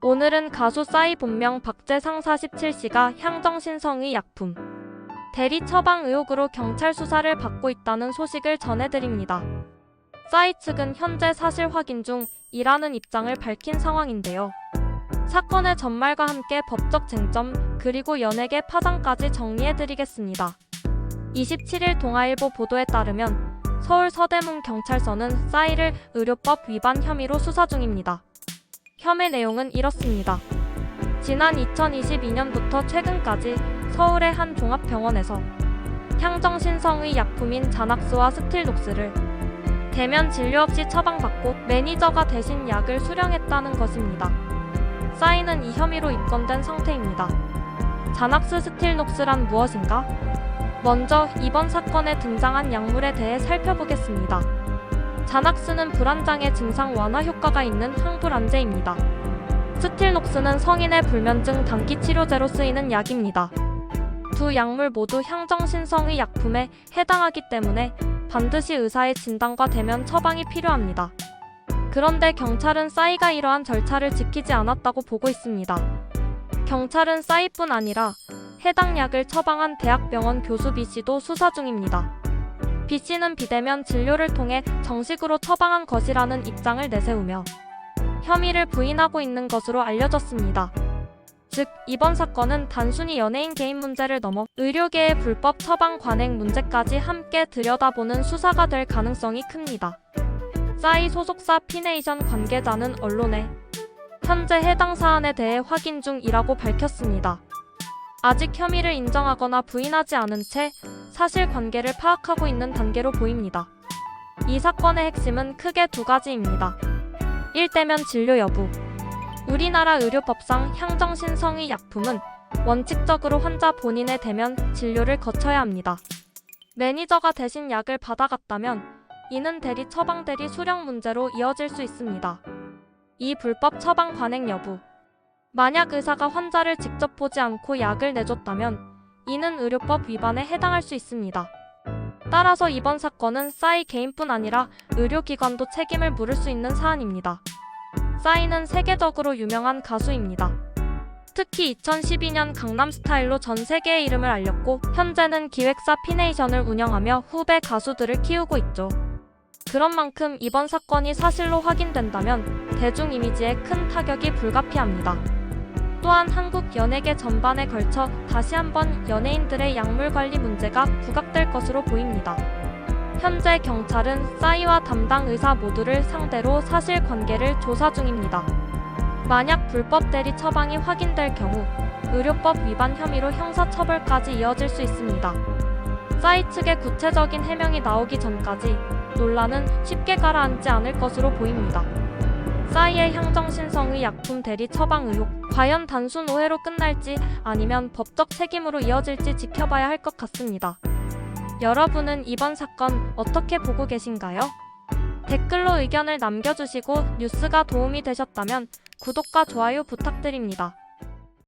오늘은 가수 싸이 본명 박재상 47씨가 향정신성의 약품 대리 처방 의혹으로 경찰 수사를 받고 있다는 소식을 전해드립니다. 싸이 측은 현재 사실 확인 중이라는 입장을 밝힌 상황인데요. 사건의 전말과 함께 법적 쟁점 그리고 연예계 파장까지 정리해드리겠습니다. 27일 동아일보 보도에 따르면 서울 서대문 경찰서는 싸이를 의료법 위반 혐의로 수사 중입니다. 혐의 내용은 이렇습니다. 지난 2022년부터 최근까지 서울의 한 종합병원에서 향정신성의 약품인 자낙스와 스틸록스를 대면 진료 없이 처방받고 매니저가 대신 약을 수령했다는 것입니다. 싸이는 이 혐의로 입건된 상태입니다. 자낙스 스틸록스란 무엇인가? 먼저 이번 사건에 등장한 약물에 대해 살펴보겠습니다. 자낙스는 불안장애 증상 완화 효과가 있는 항불안제입니다. 스틸록스는 성인의 불면증 단기 치료제로 쓰이는 약입니다. 두 약물 모두 향정신성의 약품에 해당하기 때문에 반드시 의사의 진단과 대면 처방이 필요합니다. 그런데 경찰은 싸이가 이러한 절차를 지키지 않았다고 보고 있습니다. 경찰은 싸이뿐 아니라 해당 약을 처방한 대학병원 교수 B씨도 수사 중입니다. B씨는 비대면 진료를 통해 정식으로 처방한 것이라는 입장을 내세우며 혐의를 부인하고 있는 것으로 알려졌습니다. 즉, 이번 사건은 단순히 연예인 개인 문제를 넘어 의료계의 불법 처방 관행 문제까지 함께 들여다보는 수사가 될 가능성이 큽니다. 싸이 소속사 피네이션 관계자는 언론에 현재 해당 사안에 대해 확인 중이라고 밝혔습니다. 아직 혐의를 인정하거나 부인하지 않은 채 사실관계를 파악하고 있는 단계로 보입니다. 이 사건의 핵심은 크게 두 가지입니다. 1. 대면 진료 여부. 우리나라 의료법상 향정신성의 약품은 원칙적으로 환자 본인의 대면 진료를 거쳐야 합니다. 매니저가 대신 약을 받아갔다면 이는 대리 처방 대리 수령 문제로 이어질 수 있습니다. 이 불법 처방 관행 여부. 만약 의사가 환자를 직접 보지 않고 약을 내줬다면 이는 의료법 위반에 해당할 수 있습니다. 따라서 이번 사건은 싸이 개인뿐 아니라 의료기관도 책임을 물을 수 있는 사안입니다. 싸이는 세계적으로 유명한 가수입니다. 특히 2012년 강남스타일로 전 세계에 이름을 알렸고 현재는 기획사 피네이션을 운영하며 후배 가수들을 키우고 있죠. 그런 만큼 이번 사건이 사실로 확인된다면 대중 이미지에 큰 타격이 불가피합니다. 또한 한국 연예계 전반에 걸쳐 다시 한번 연예인들의 약물 관리 문제가 부각될 것으로 보입니다. 현재 경찰은 싸이와 담당 의사 모두를 상대로 사실관계를 조사 중입니다. 만약 불법 대리 처방이 확인될 경우 의료법 위반 혐의로 형사처벌까지 이어질 수 있습니다. 싸이 측의 구체적인 해명이 나오기 전까지 논란은 쉽게 가라앉지 않을 것으로 보입니다. 싸이의 향정신성의 약품 대리 처방 의혹, 과연 단순 오해로 끝날지 아니면 법적 책임으로 이어질지 지켜봐야 할 것 같습니다. 여러분은 이번 사건 어떻게 보고 계신가요? 댓글로 의견을 남겨주시고 뉴스가 도움이 되셨다면 구독과 좋아요 부탁드립니다.